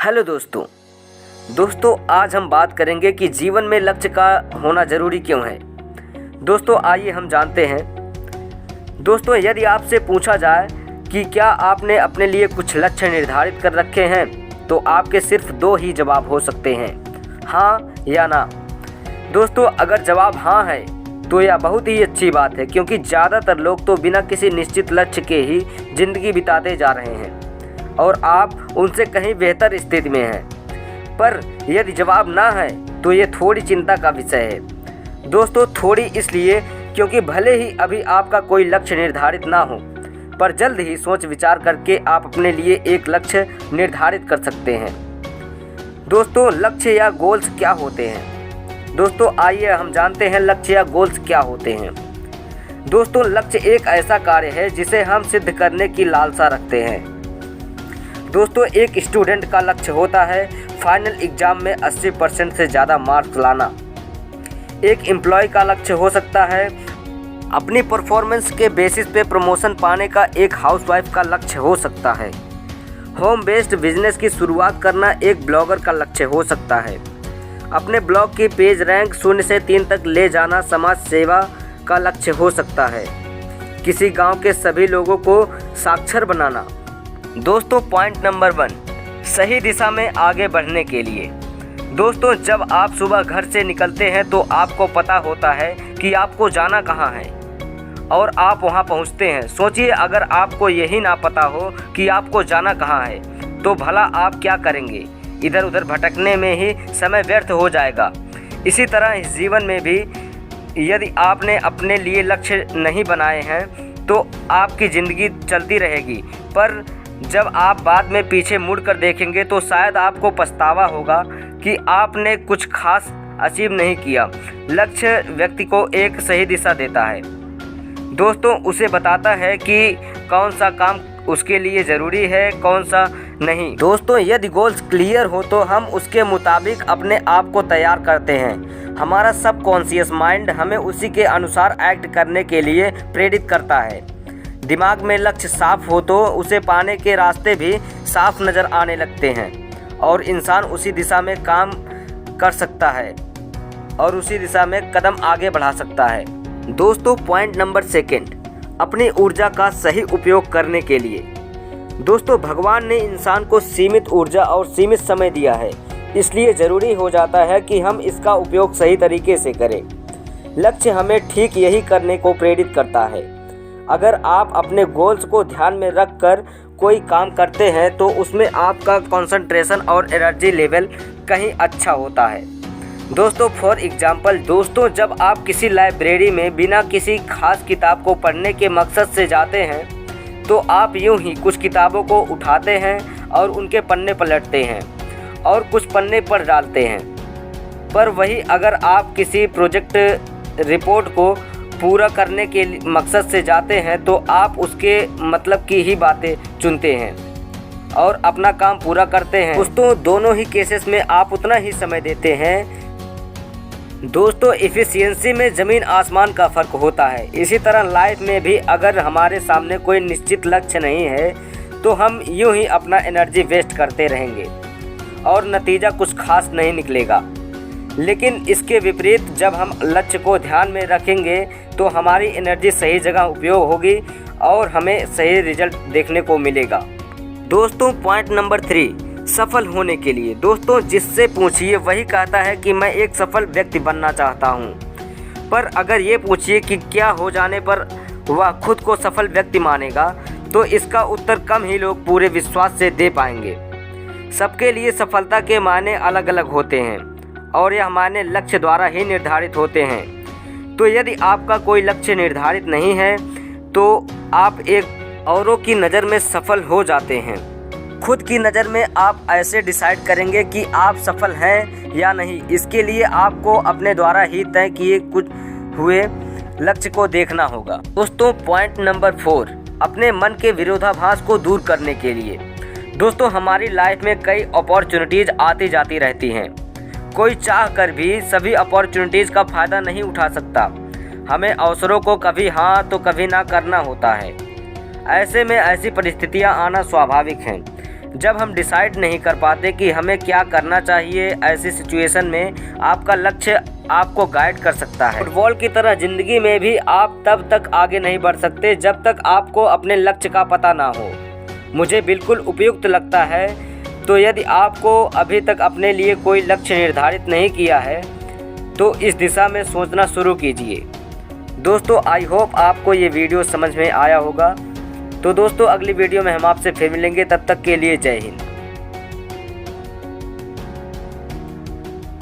Hello दोस्तों आज हम बात करेंगे कि जीवन में लक्ष्य का होना ज़रूरी क्यों है। दोस्तों आइए हम जानते हैं। दोस्तों यदि आपसे पूछा जाए कि क्या आपने अपने लिए कुछ लक्ष्य निर्धारित कर रखे हैं, तो आपके सिर्फ दो ही जवाब हो सकते हैं, हाँ या ना। दोस्तों अगर जवाब हाँ है तो यह बहुत ही अच्छी बात है, क्योंकि ज़्यादातर लोग तो बिना किसी निश्चित लक्ष्य के ही ज़िंदगी बिताते जा रहे हैं और आप उनसे कहीं बेहतर स्थिति में हैं। पर यदि जवाब ना है तो ये थोड़ी चिंता का विषय है। दोस्तों थोड़ी इसलिए क्योंकि भले ही अभी आपका कोई लक्ष्य निर्धारित ना हो, पर जल्द ही सोच विचार करके आप अपने लिए एक लक्ष्य निर्धारित कर सकते हैं। दोस्तों लक्ष्य या गोल्स क्या होते हैं। दोस्तों आइए हम जानते हैं लक्ष्य या गोल्स क्या होते हैं। दोस्तों लक्ष्य एक ऐसा कार्य है जिसे हम सिद्ध करने की लालसा रखते हैं। दोस्तों एक स्टूडेंट का लक्ष्य होता है फाइनल एग्ज़ाम में 80% से ज़्यादा मार्क्स लाना। एक एम्प्लॉय का लक्ष्य हो सकता है अपनी परफॉर्मेंस के बेसिस पे प्रमोशन पाने का। एक हाउसवाइफ का लक्ष्य हो सकता है होम बेस्ड बिजनेस की शुरुआत करना। एक ब्लॉगर का लक्ष्य हो सकता है अपने ब्लॉग की पेज रैंक 0 से 3 तक ले जाना। समाज सेवा का लक्ष्य हो सकता है किसी गांव के सभी लोगों को साक्षर बनाना। दोस्तों पॉइंट नंबर 1, सही दिशा में आगे बढ़ने के लिए। दोस्तों जब आप सुबह घर से निकलते हैं तो आपको पता होता है कि आपको जाना कहाँ है और आप वहाँ पहुँचते हैं। सोचिए अगर आपको यही ना पता हो कि आपको जाना कहाँ है तो भला आप क्या करेंगे। इधर उधर भटकने में ही समय व्यर्थ हो जाएगा। इसी तरह इस जीवन में भी यदि आपने अपने लिए लक्ष्य नहीं बनाए हैं तो आपकी ज़िंदगी चलती रहेगी, पर जब आप बाद में पीछे मुड़कर देखेंगे तो शायद आपको पछतावा होगा कि आपने कुछ खास अचीव नहीं किया। लक्ष्य व्यक्ति को एक सही दिशा देता है। दोस्तों उसे बताता है कि कौन सा काम उसके लिए ज़रूरी है, कौन सा नहीं। दोस्तों यदि गोल्स क्लियर हो तो हम उसके मुताबिक अपने आप को तैयार करते हैं। हमारा सबकॉन्शियस माइंड हमें उसी के अनुसार एक्ट करने के लिए प्रेरित करता है। दिमाग में लक्ष्य साफ हो तो उसे पाने के रास्ते भी साफ नज़र आने लगते हैं और इंसान उसी दिशा में काम कर सकता है और उसी दिशा में कदम आगे बढ़ा सकता है। दोस्तों पॉइंट नंबर 2, अपनी ऊर्जा का सही उपयोग करने के लिए। दोस्तों भगवान ने इंसान को सीमित ऊर्जा और सीमित समय दिया है, इसलिए ज़रूरी हो जाता है कि हम इसका उपयोग सही तरीके से करें। लक्ष्य हमें ठीक यही करने को प्रेरित करता है। अगर आप अपने गोल्स को ध्यान में रख कर कोई काम करते हैं तो उसमें आपका कंसंट्रेशन और एनर्जी लेवल कहीं अच्छा होता है। दोस्तों फॉर एग्जांपल, दोस्तों जब आप किसी लाइब्रेरी में बिना किसी खास किताब को पढ़ने के मकसद से जाते हैं तो आप यूं ही कुछ किताबों को उठाते हैं और उनके पन्ने पलटते हैं और कुछ पन्ने पर डालते हैं। पर वही अगर आप किसी प्रोजेक्ट रिपोर्ट को पूरा करने के मकसद से जाते हैं तो आप उसके मतलब की ही बातें चुनते हैं और अपना काम पूरा करते हैं। दोस्तों दोनों ही केसेस में आप उतना ही समय देते हैं। दोस्तों एफिशिएंसी में ज़मीन आसमान का फ़र्क होता है। इसी तरह लाइफ में भी अगर हमारे सामने कोई निश्चित लक्ष्य नहीं है तो हम यूं ही अपना एनर्जी वेस्ट करते रहेंगे और नतीजा कुछ खास नहीं निकलेगा। लेकिन इसके विपरीत जब हम लक्ष्य को ध्यान में रखेंगे तो हमारी एनर्जी सही जगह उपयोग होगी और हमें सही रिजल्ट देखने को मिलेगा। दोस्तों पॉइंट नंबर 3, सफल होने के लिए। दोस्तों जिससे पूछिए वही कहता है कि मैं एक सफल व्यक्ति बनना चाहता हूँ, पर अगर ये पूछिए कि क्या हो जाने पर वह खुद को सफल व्यक्ति मानेगा तो इसका उत्तर कम ही लोग पूरे विश्वास से दे पाएंगे। सबके लिए सफलता के मायने अलग अलग होते हैं और यह मायने लक्ष्य द्वारा ही निर्धारित होते हैं। तो यदि आपका कोई लक्ष्य निर्धारित नहीं है तो आप एक औरों की नज़र में सफल हो जाते हैं। खुद की नज़र में आप ऐसे डिसाइड करेंगे कि आप सफल हैं या नहीं। इसके लिए आपको अपने द्वारा ही तय किए कुछ हुए लक्ष्य को देखना होगा। दोस्तों पॉइंट नंबर 4, अपने मन के विरोधाभास को दूर करने के लिए। दोस्तों हमारी लाइफ में कई अपॉर्चुनिटीज़ आती जाती रहती हैं। कोई चाह कर भी सभी अपॉर्चुनिटीज़ का फ़ायदा नहीं उठा सकता। हमें अवसरों को कभी हाँ तो कभी ना करना होता है। ऐसे में ऐसी परिस्थितियां आना स्वाभाविक हैं। जब हम डिसाइड नहीं कर पाते कि हमें क्या करना चाहिए, ऐसी सिचुएशन में आपका लक्ष्य आपको गाइड कर सकता है। फुटबॉल की तरह ज़िंदगी में भी आप तब तक आगे नहीं बढ़ सकते जब तक आपको अपने लक्ष्य का पता ना हो। मुझे बिल्कुल उपयुक्त लगता है। तो यदि आपको अभी तक अपने लिए कोई लक्ष्य निर्धारित नहीं किया है तो इस दिशा में सोचना शुरू कीजिए। दोस्तों, आई होप आपको ये वीडियो समझ में आया होगा। तो दोस्तों, अगली वीडियो में हम आपसे फिर मिलेंगे। तब तक के लिए जय हिंद।